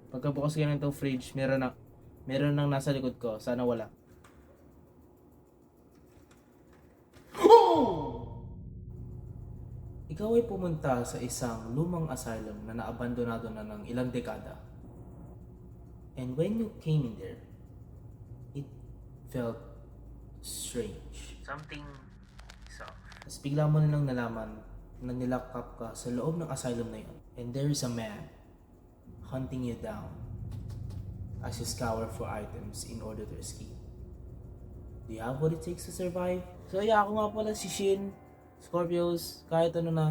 Pagkabukas ko ng itong fridge, meron nang nasa likod ko. Sana wala. Ikaw ay pumunta sa isang lumang asylum na naabandonado na ng ilang dekada. And when you came in there, it felt strange. Something is off. Tapos bigla mo nilang nalaman na nilakap ka sa loob ng asylum na yun. And there is a man hunting you down as you scour for items in order to escape. Do you have what it takes to survive? So yeah, ako nga pala si Shin, Scorpios, kahit ano na.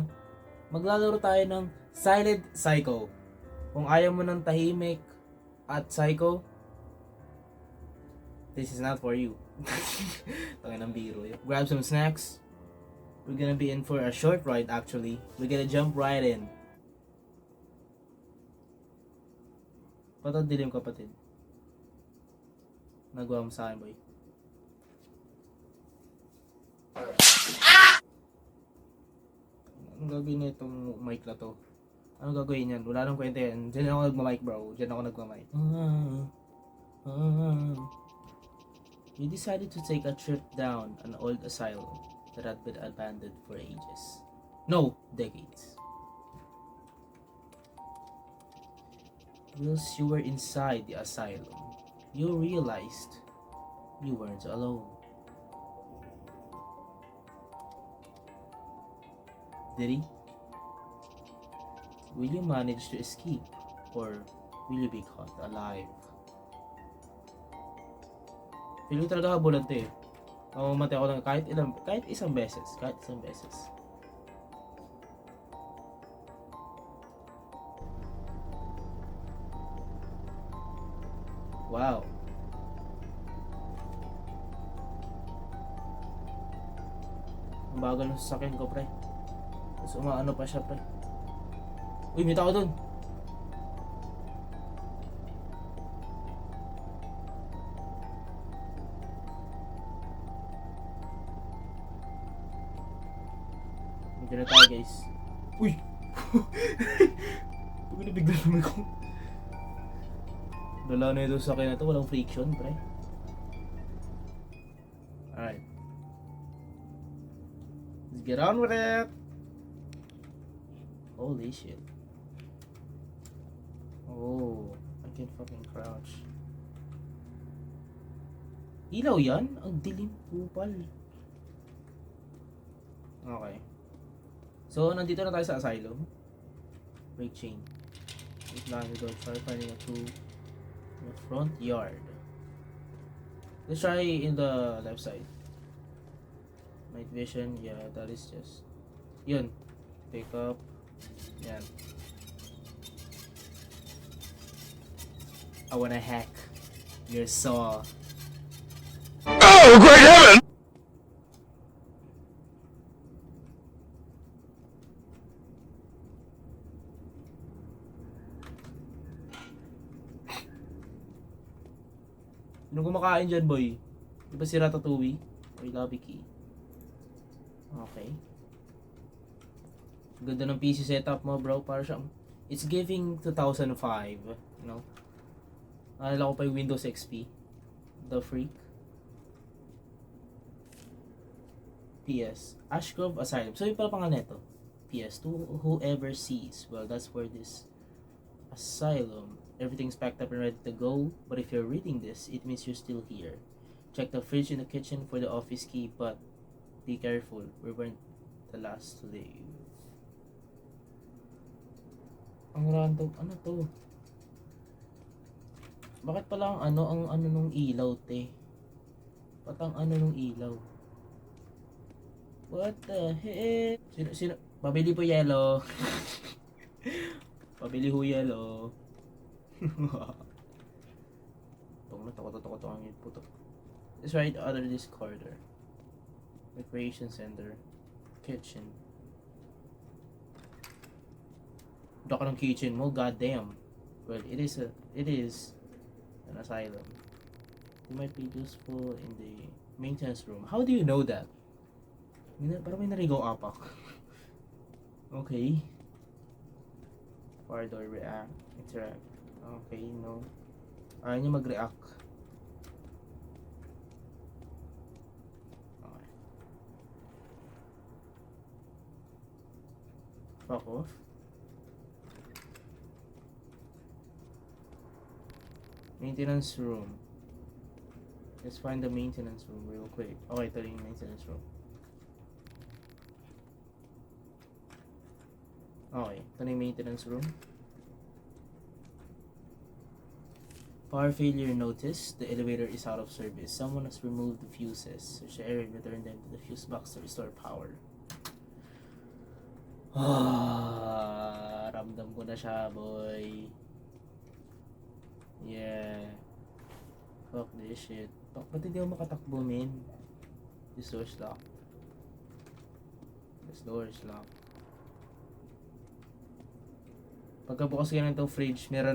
Maglalaro tayo ng Silent Psycho. Kung ayaw mo ng tahimik at psycho, this is not for you. Tangin ng biro yun. Grab some snacks. We're gonna be in for a short ride actually. We're gonna jump right in. Patad dilim kapatid. Nagawa mo sa akin boy. Anong gagawin na itong mic na to? Anong gagawin yan? Wala nang kwenta yan. Diyan ako nagmamic bro. Diyan ako nagmamic. We decided to take a trip down an old asylum that had been abandoned for ages. No, decades. Whilst you were inside the asylum, you realized you weren't alone. Did he? Will you manage to escape, or will you be caught alive? Feeling ko talaga habulan to eh. Mamamatay ako ng kahit isang beses. Wow. Ang bagal ng sasakyan ko, pre. Tapos umaano pa siya, pre. Uy, may tao dun. Medyo na tayo, guys. Uy! Huwag na bigla naman ko. Dala na ito sa akin na ito. Walang friction, pre. Alright. Let's get on with it! Holy shit. Oh, I can fucking crouch. Ilaw yan? Ang dilim kupal. Okay. So, nandito na tayo sa asylum. Break chain. Wait lang, we go try finding a clue in the front yard. Let's try in the left side. Night vision, yeah, that is just... Yun. Pick up. Yan. I wanna hack your saw. Oh, great heaven! Sino kumakain dyan, boy? Di ba si Ratatouille? Oy, lobby key. Okay. Ganda ng PC setup mo, bro. Para siyang... It's giving 2005, you know? Naalala ko pa yung Windows XP. The Freak. PS. Ashgrove Asylum. So, yung pala pangalan nito. PS. To whoever sees. Well, that's where this asylum. Everything's packed up and ready to go. But if you're reading this, it means you're still here. Check the fridge in the kitchen for the office key. But be careful. We weren't the last to leave. Ang random. Ano to? Bakit pala ang ano nung ilaw, te? Patang ano nung ilaw? What the heck? Sino? Pabili po yellow. Pabili ho yellow. Takot ang puto. It's right under this corridor. Recreation center. Kitchen. Daka ng kitchen mo, goddamn. Well, it is an asylum. It might be useful in the maintenance room. How do you know that? Parang may narigaw apak. Okay. Fire door, react, interact. Okay, no. Ayaw niya mag-react. Okay. Fuck off. Maintenance room. Let's find the maintenance room real quick. Okay, ito rin yung maintenance room. Okay, ito na yung maintenance room. Power failure notice. The elevator is out of service. Someone has removed the fuses. Search the area and return them to the fuse box to restore power. Ramdam ko na siya, boy. Yeah. Fuck this shit. Ba't hindi ako makatakbo, man? This door is locked. This door is locked. Pagkabukas ka ng itong fridge, meron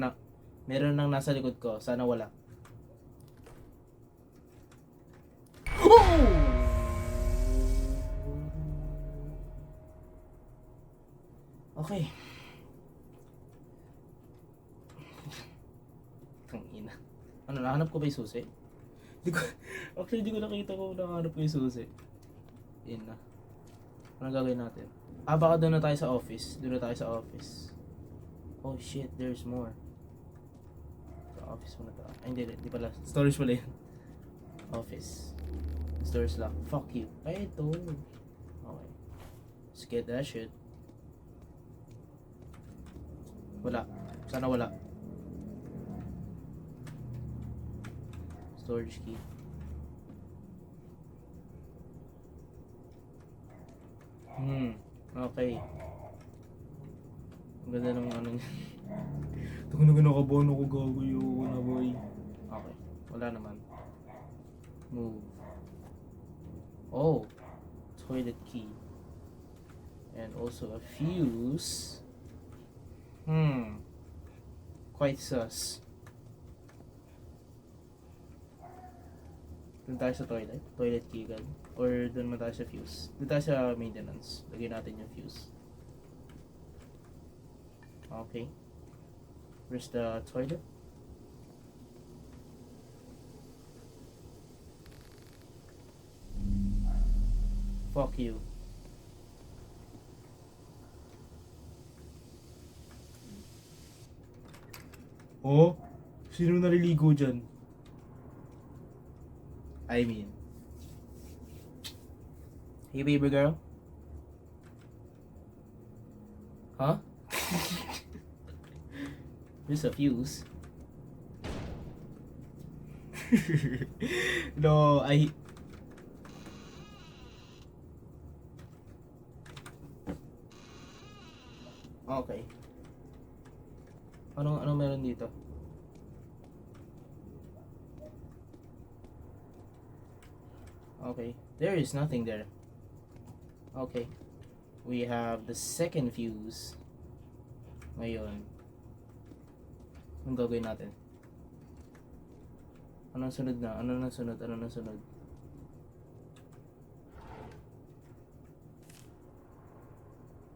nang nasa likod ko. Sana wala. Okay. Tangina. Ano, nahanap ko ba yung susi? Actually, di ko nakita ko nahanap ko yung susi. Yun na. Ano gagawin natin? Baka doon na tayo sa office. Doon na tayo sa office. Oh shit, there's more. Sa office muna tayo. Ay, hindi pala. Storage pala yun. Office. The door's locked. Fuck you. Ay, ito. Okay. Let's get that shit. Wala. Sana wala. Storage key. Okay. Ang ganda ng ano niya. Ito na kinakabahan ako, gagawin ko na, boy. Okay. Wala naman. Move. Oh. Toilet key. And also a fuse. Quite sus. Doon tayo sa toilet. Toilet key agad. Or doon mo tayo sa fuse. Doon tayo sa maintenance. Lagyan natin yung fuse. Okay. Where's the toilet? Fuck you. Oh? Sino naliligo dyan? I mean. Hey baby girl? Huh? There's a fuse. No, Okay. Ano meron dito? Okay. There is nothing there. Okay. We have the second fuse. Ngayon. Anong gagawin natin? Anong sunod na? Ano nang sunod?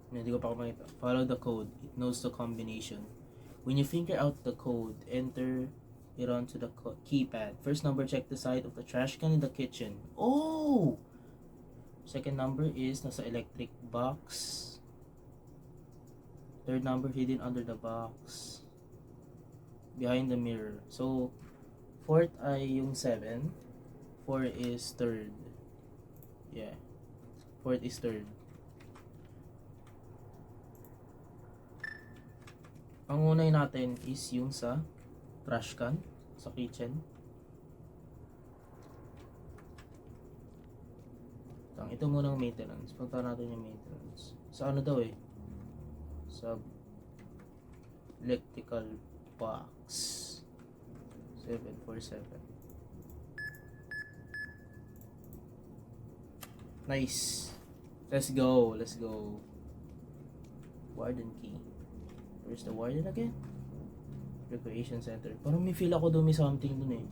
Hindi ko pa makita. Follow the code. It knows the combination. When you figure out the code, enter it onto the keypad. First number, check the side of the trash can in the kitchen. Oh! Second number is nasa electric box. Third number hidden under the box. Behind the mirror. So, fourth ay yung 7. 4 is third. Yeah. Fourth is third. Ang unay natin is yung sa trash can, sa kitchen. Ito muna ang maintenance. Punta natin yung maintenance. Sa ano daw eh? Sa electrical box. 747. Nice. Let's go. Warden key. Where's the warden again? Recreation center. Parang may feel ako doon may something dun eh.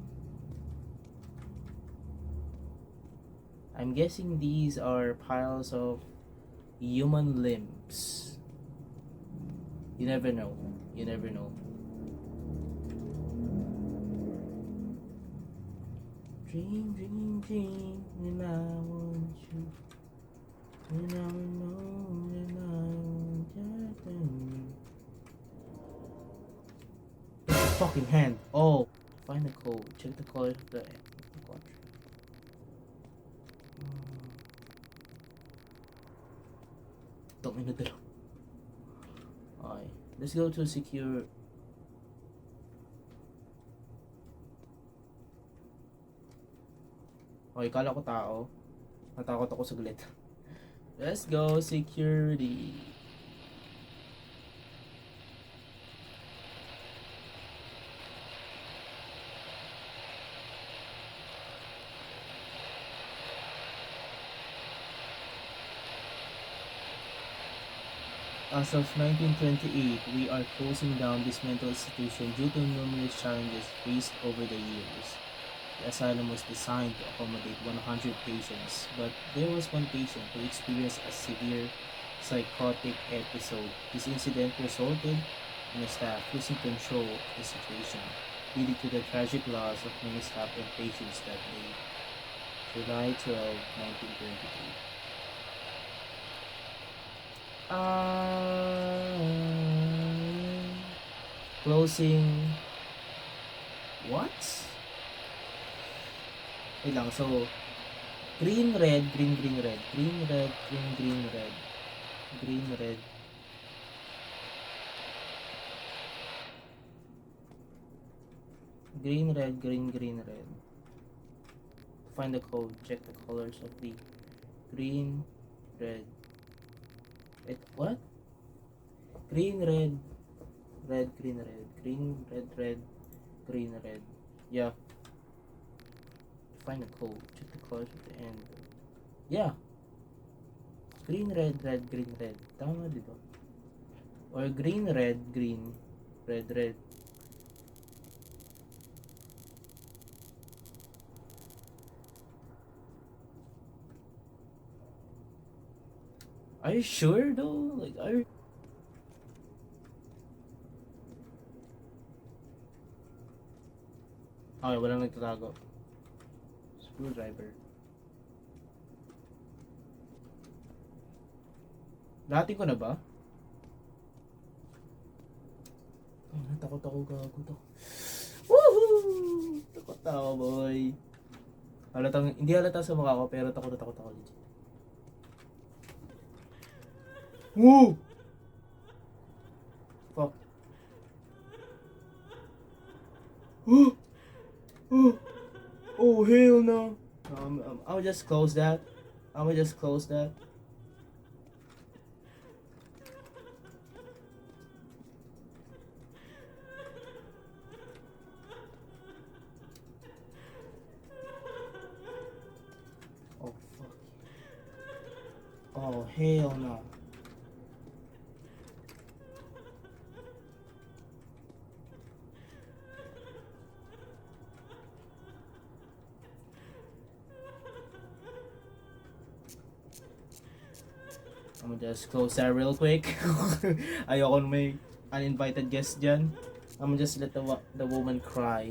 I'm guessing these are piles of human limbs. You never know. Dream, dream, dream, and I want you. And I know that I want you. It's a fucking hand. Oh, find the code. Check the color of the quadrant. Don't mean to. Okay, let's go to secure. Okay, kala ko tao. Natakot ako saglit. Let's go security. As of 1928, we are closing down this mental institution due to numerous challenges faced over the years. The asylum was designed to accommodate 100 patients, but there was one patient who experienced a severe psychotic episode. This incident resulted in the staff losing control of the situation, leading to the tragic loss of many staff and patients that day. July 12, 1923. Closing. What? Wait lang, so green, red, green, green, red, green, red, green, green, red, green, red. Green, red, green, green, red. Find the code, check the colors of the green, red. Wait, what? Green, red, red, green, red, green, red, red, green, red. Yeah. Find the code, check the colors at the end. Yeah. Green, red, red, green, red. Tama, di ba? Or green, red, green, red, red. Are you sure though? Like, are you... Okay, walang nagtatago. Screwdriver. Dati ko na ba? Oh, natakot ako, gago to. Woohoo! Takot ako, boy. Hindi halata sa mukha ko, pero takot na takot ako. Legit. Woo! Fuck. Oh! Oh! Oh, hell no! I'll just close that. I'll just close that. Oh, fuck. Oh, hell no. I'm gonna just close that real quick. Ayoko na may uninvited guest dyan. I'm gonna just let the woman cry.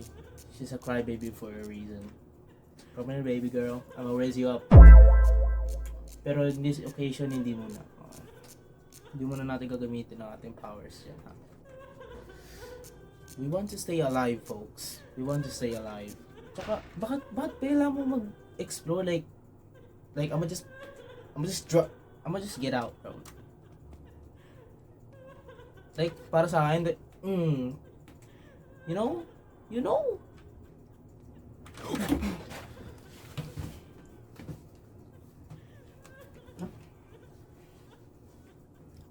She's a crybaby for a reason. Come here, baby girl. I'm gonna raise you up. Pero in this occasion, hindi muna. Hindi muna natin gagamitin ang ating powers yan, ha? We want to stay alive, folks. We want to stay alive. Tsaka, bakit kailangan mo mag-explore? Like, I'm gonna just get out, bro. Like, para sa akin, you know?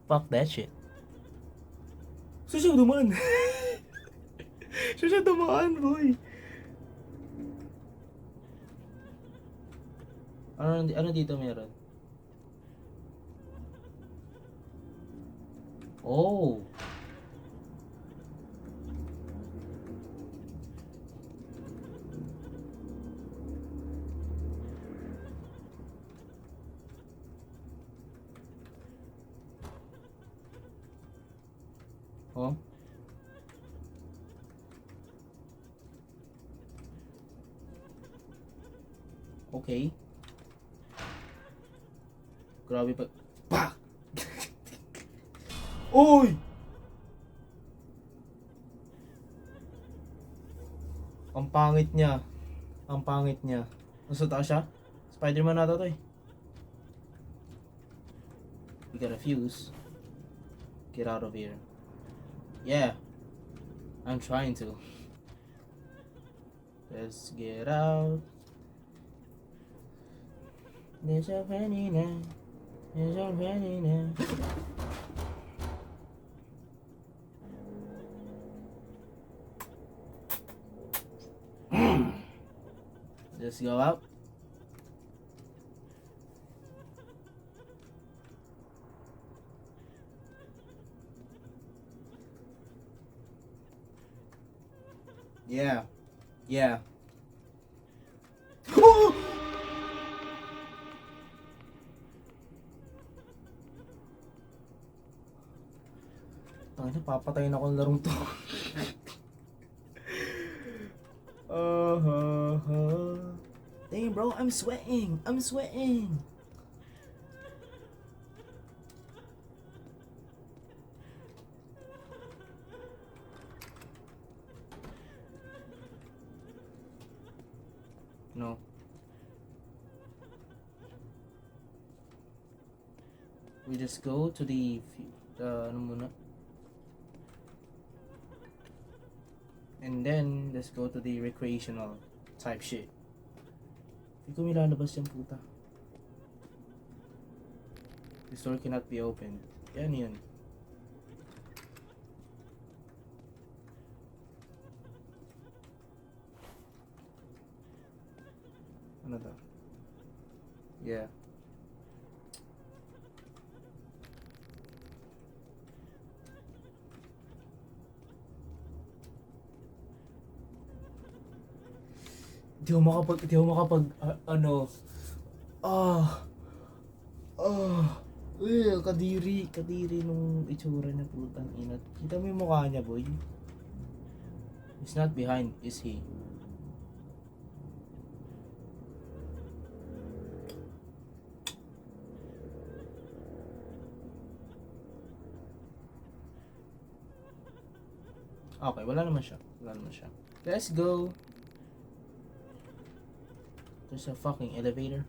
Fuck that shit. Siya dumaan. Siya dumaan, boy. Ano dito meron? Oh. Oh. Okay. Grabe pa. Pa! Uy! Ang pangit niya. Ang pangit niya. Nasa taas siya? Spider-Man nata to eh. We got a fuse. Get out of here. Yeah. I'm trying to. Let's get out. There's a penny now. There's a penny now. Let's go out. Yeah. Yeah. Tangina, papatayin ako ng larong to. Damn, bro, I'm sweating. I'm sweating. No. We just go to the ano muna. And then let's go to the recreational type shit. Hindi ko milalabas yung puta. The store cannot be opened. Yan yun. Ano daw? Yeah. Di ako makapag, ano, kadiri nung itsura niya, putang ina. Kita mo yung mukha niya, boy. He's not behind, is he? Okay, wala naman siya. Let's go. There's a fucking elevator.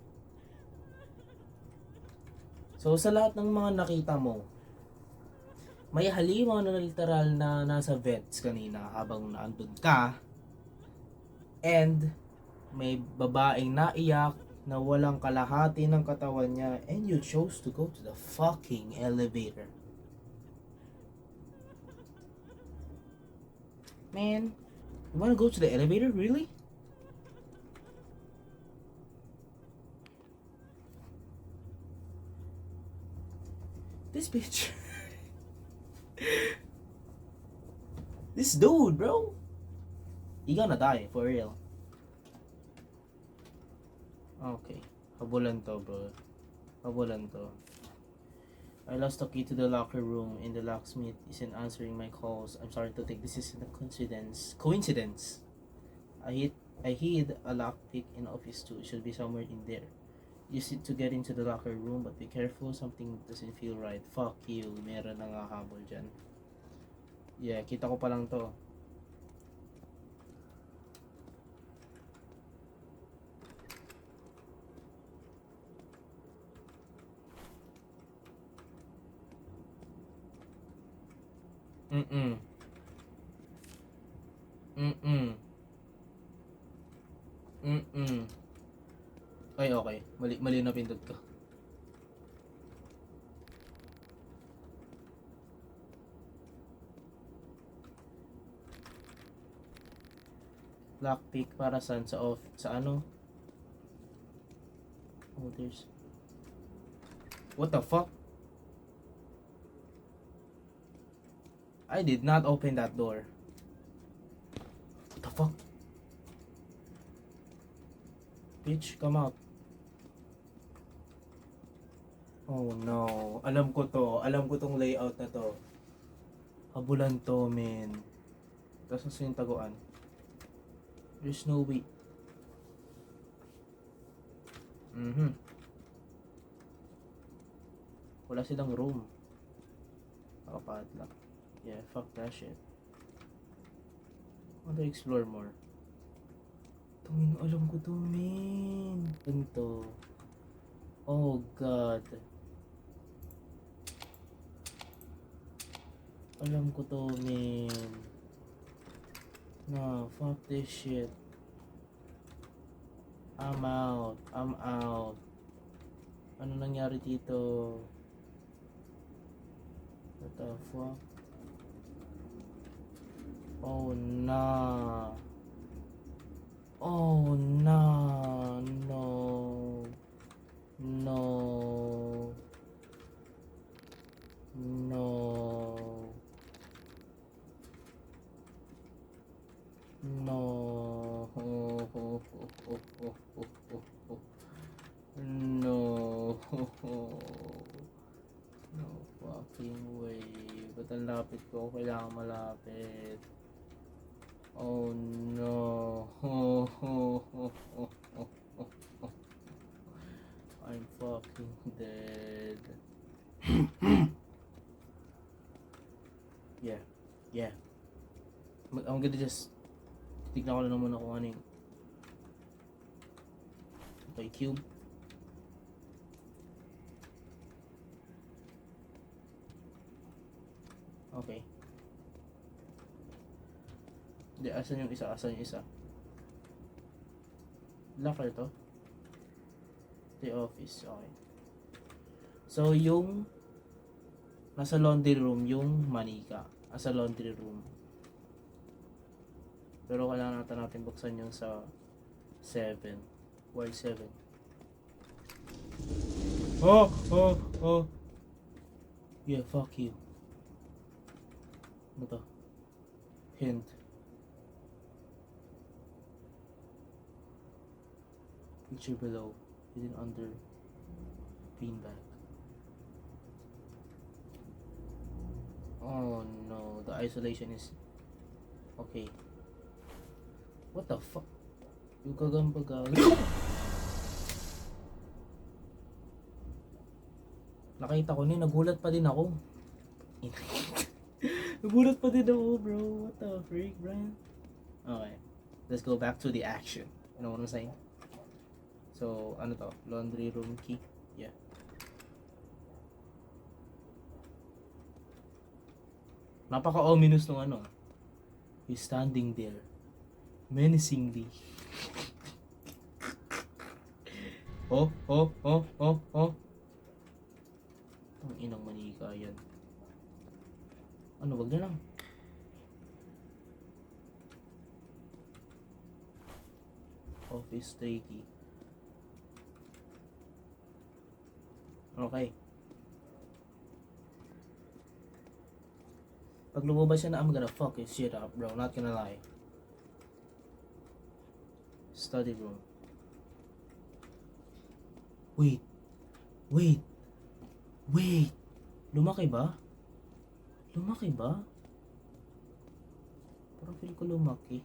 So, sa lahat ng mga nakita mo, may halimaw na literal na nasa vents kanina habang naandun ka. And, may babaeng naiyak na walang kalahati ng katawan niya. And you chose to go to the fucking elevator. Man, you wanna go to the elevator? Really? This bitch. This dude, bro. You gonna die, for real. Okay. Habulan to, bro. Habulan to. I lost the key to the locker room and the locksmith isn't answering my calls. I'm sorry to think this isn't a coincidence. I hid a lockpick in office too. It should be somewhere in there. Use it to get into the locker room, but be careful, something doesn't feel right. Fuck you, meron na nga habol dyan. Yeah, kita ko pa lang to. Ay, okay. Mali na pindot ko. Lockpick para saan? Sa ano? Oh, there's... What the fuck? I did not open that door. What the fuck? Bitch, come out. Oh no. Alam ko to. Alam ko tong layout na to. Habulan to, men. Tapos nasa yung taguan. There's no way. Mhm. Wala silang room. Nakapadlock. Yeah, fuck that shit. I want to explore more. Tungin, alam ko to, man. Ganito. Oh, God. Alam ko to, man. No, fuck this shit. I'm out. I'm out. Ano nangyari dito? What the fuck? Oh, nah. Oh, nah. No. No. No. No. Oh, oh, oh, oh, oh, oh, oh, oh. No. No fucking way. Ba't ang lapit ko? Kailangan malapit. Oh no. Oh, oh, oh, oh, oh, oh, oh. I'm fucking dead. Yeah. Yeah. I'm gonna just tignan ko na muna kung ano yung okay, cube. Okay. Hindi, asan yung isa? Asan yung isa? Locker to? The office, okay. So, yung nasa laundry room, yung manika. Nasa laundry room. Pero kailangan natin buksan yung sa 7. Why 7? Oh! Oh! Oh! Yeah, fuck you. Ano to? Hint. Picture below. Hidden under beanbag. Oh no, the isolation is okay. What the fuck? Yung kagambaga. Nakita ko ni, nagulat pa din ako. Nagulat pa din ako, bro. What the freak, Brian? Okay. Let's go back to the action. You know what I'm saying? So, ano to? Laundry room key? Yeah. Napaka-ominous nung ano. He's standing there. Menacingly. Oh, oh, oh, oh, oh. Ang inang manika yan. Ano, wag na lang. Office key. Okay. Pag lumabas siya na, I'm gonna fuck his shit up, bro. Not gonna lie. Study room. Wait. Wait. Wait. Lumaki ba? Lumaki ba? Parang feel ko lumaki.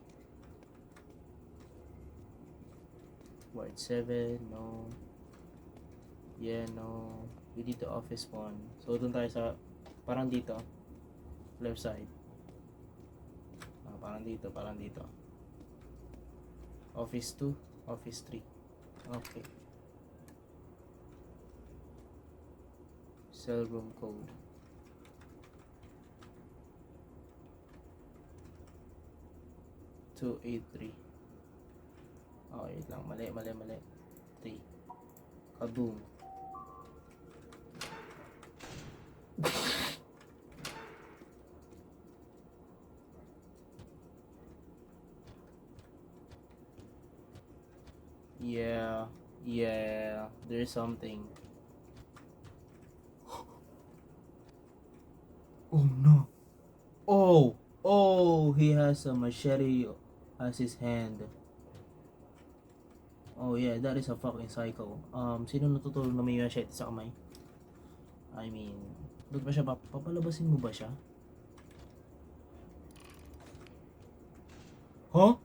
Ward 7, no. Yeah, no. We did the office one. So, dun tayo sa, parang dito. Left side. Parang dito, parang dito. Office 2, office 3. Okay. Cell room code. Two, 8, 3. Oh, wait lang. Mali. 3. Kaboom. Yeah, there's something. Oh no. Oh, he has a machete as his hand. Oh yeah, that is a fucking psycho. Sino natutulog na may machete sa kamay? I mean, ba't ba siya papalabasin mo ba siya? Huh?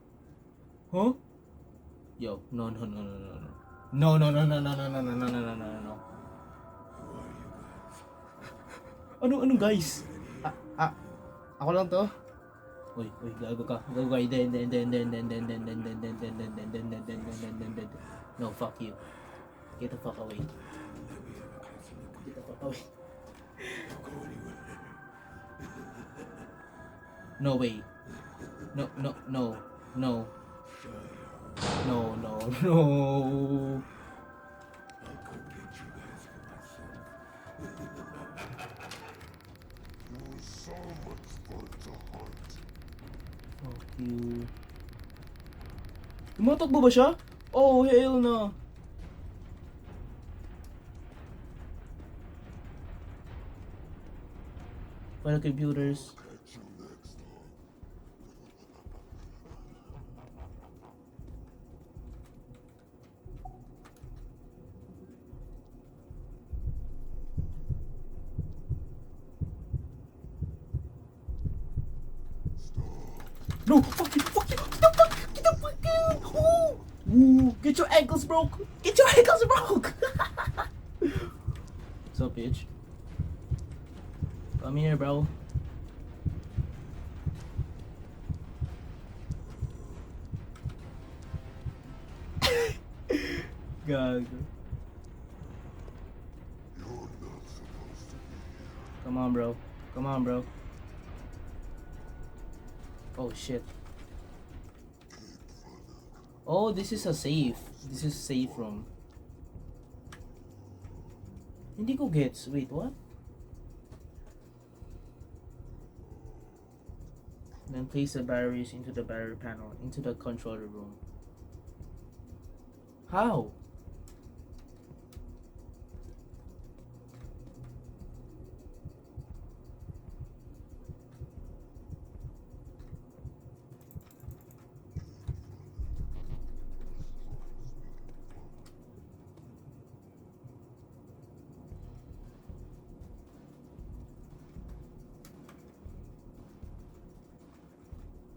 Yo, no. No, no, no, no, no, no, no, no, no, no, no, no, no. Ano guys? Ako lang to? Uy, gago ka. Gago ka. Hindi. No, fuck you. Get the fuck away. Get the fuck away. No way. No. No. Fuck you. Tumatakbo ba siya? Oh, hell no. Para computers. No, fuck you, get the fuck out. Ooh, get your ankles broke. What's up, bitch? Come here, bro. Gago. Come on, bro. Oh shit. Oh, this is a safe. This is safe room. Hindi ko gets. Wait, what? Then place the batteries into the battery panel, into the controller room. How?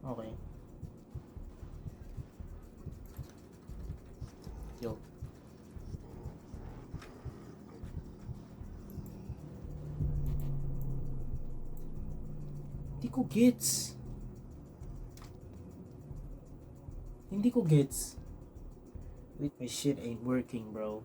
Okay. Yo. Hindi ko gets. Wait, my shit ain't working, bro.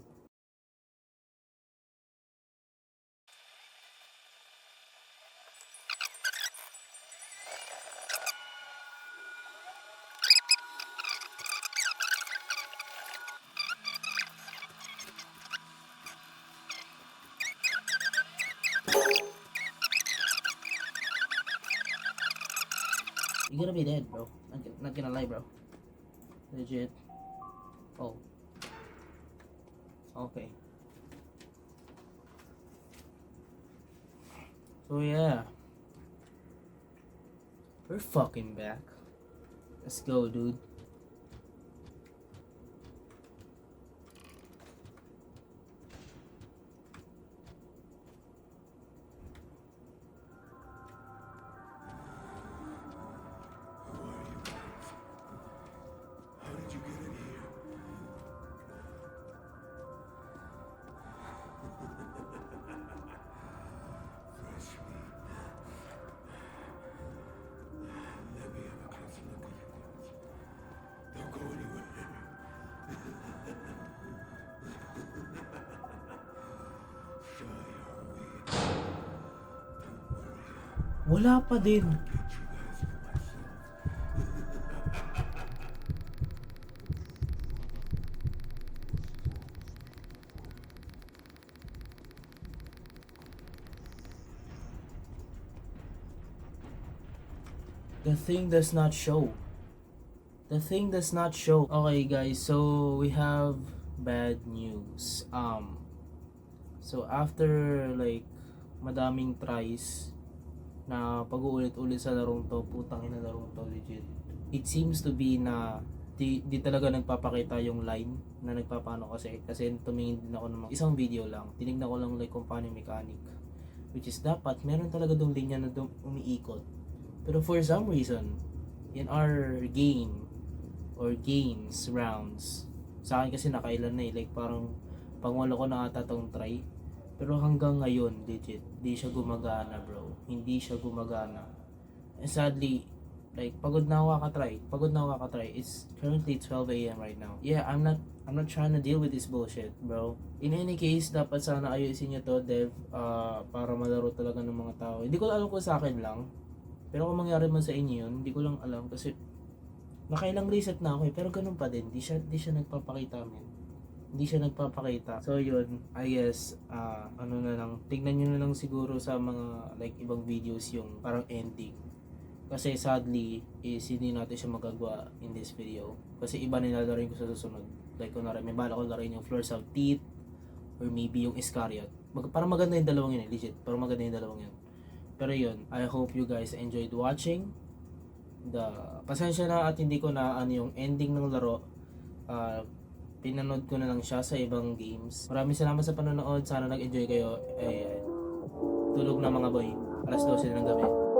You're gonna be dead, bro. Not gonna lie, bro. Legit. Oh. Okay. So yeah. We're fucking back. Let's go, dude. Wala pa din. The thing does not show. Okay guys, so we have bad news. So after like madaming tries na pag-uulit-ulit sa larong to, putang ina larong to, legit. It seems to be na di talaga nagpapakita yung line na nagpapano kasi tumingin din ako ng isang video lang. Tinignan ko lang like kung paano yung mechanic. Which is dapat meron talaga dong linya na umiikot. Pero for some reason, in our game or games rounds, Sa akin kasi nakailan na eh, like parang pangwalo ko na ata tong try. Pero hanggang ngayon, legit, di siya gumagana bro. Hindi siya gumagana. And sadly, like pagod na ako kakatry. It's currently 12 a.m. right now. Yeah, I'm not trying to deal with this bullshit, bro. In any case, dapat sana ayusin nyo to, Dev, para malaro talaga ng mga tao. Hindi ko alam kung sa akin lang. Pero kung mangyari man sa inyo yun, hindi ko lang alam kasi nakailang reset na ako eh, pero ganun pa din. Di siya nagpapakita, men. Hindi siya nagpapakita. So yun, I guess, ano na lang, tignan nyo na lang siguro sa mga like ibang videos yung parang ending. Kasi sadly, is hindi natin siya magagawa in this video. Kasi iba nilalaroin ko sa susunod. Like kunwari, may bala ko laruin yung Floors of Teeth, or maybe yung Iscariot. Parang maganda yung dalawang yun eh, legit. Parang maganda yung dalawang yun. Pero yun, I hope you guys enjoyed watching. Pasensya na at hindi ko na ano yung ending ng laro. Pinanood ko na lang siya sa ibang games. Maraming salamat sa panonood. Sana nag-enjoy kayo. Tulog na mga boy. Alas 12 na ng gabi.